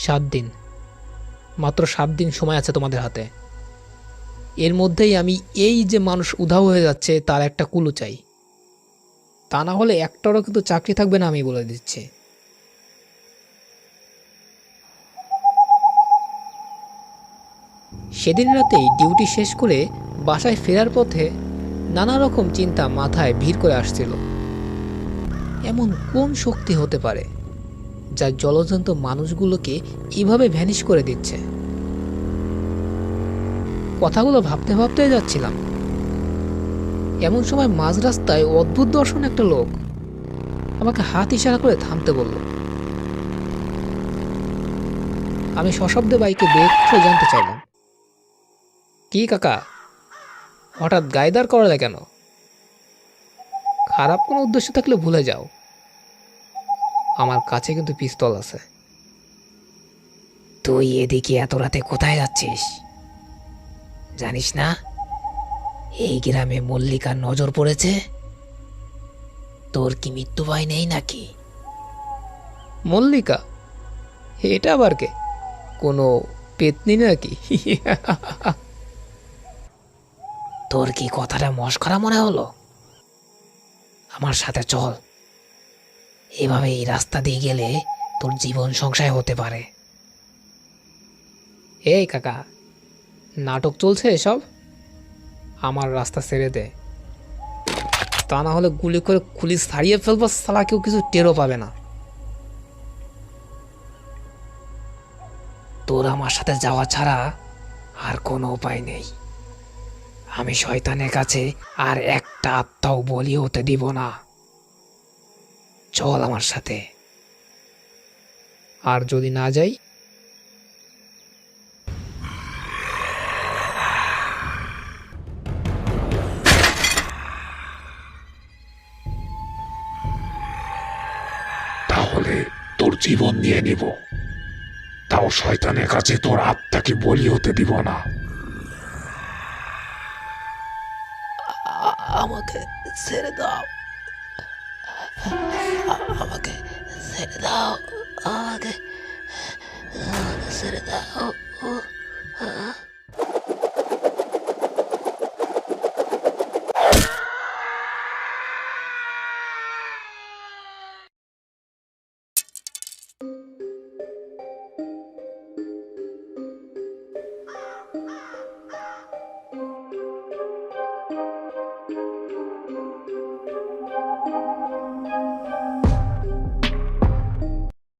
7 দিন, মাত্র 7 দিন সময় আছে তোমাদের হাতে। এর মধ্যেই আমি এই যে মানুষ উধাও হয়ে যাচ্ছে তার একটা কুলু চাই। তা না হলে একটারও কিন্তু চাকরি থাকবে না, আমি বলে দিচ্ছি। সেদিন রাতেই ডিউটি শেষ করে বাসায় ফেরার পথে নানা রকম চিন্তা মাথায় ভিড় করে আসছিল। এমন কোন শক্তি হতে পারে যা জলজন্ত মানুষগুলোকে এভাবে ভ্যানিশ করে দিচ্ছে? কথাগুলো ভাবতে ভাবতে যাচ্ছিলাম, এমন সময় মাঝ রাস্তায় অদ্ভুত দর্শন একটা লোক আমাকে হাত ইশারা করে থামতে বলল। আমি সশব্দে বাইকে ব্রেক করে জানতে চাইলাম, কি কাকা, হঠাৎ গাইদার করা কেন? খারাপ কোনো উদ্দেশ্য থাকলে ভুলে যাও, আমার কাছে কিন্তু পিস্তল আছে। তুই এদিকে এত রাতে কোথায় যাচ্ছিস? জানিস না এই গ্রামে মল্লিকার নজর পড়েছে? তোর কি মৃত্যু ভয় নেই নাকি? মল্লিকা? এটা আবার কে? কোনো পেতনি নাকি? তোর কি কথাটা মশকরা মনে হলো? আমার সাথে চল, এভাবে এই রাস্তা দিয়ে গেলে তোর জীবন সংশয় হতে পারে। এই কাকা, নাটক চলছে এসব? আমার রাস্তা ছেড়ে দে, তা না হলে গুলি করে খুলি ছাড়িয়ে ফেলবো, সালা কেউ কিছু টেরও পাবে না। তোর আমার সাথে যাওয়া ছাড়া আর কোনো উপায় নেই। আমি শয়তানের কাছে আর একটা আত্মাও বলি হতে দিব না। চল আমার সাথে। আর যদি না যাই? তাহলে তোর জীবন নিয়ে নিব, তাও শয়তানের কাছে তোর আত্মাকে বলি হতে দিব না। আমাকে ছেড়ে দাও, আমাকে ছেড়ে দাও, আমাকে ছেড়ে দাও।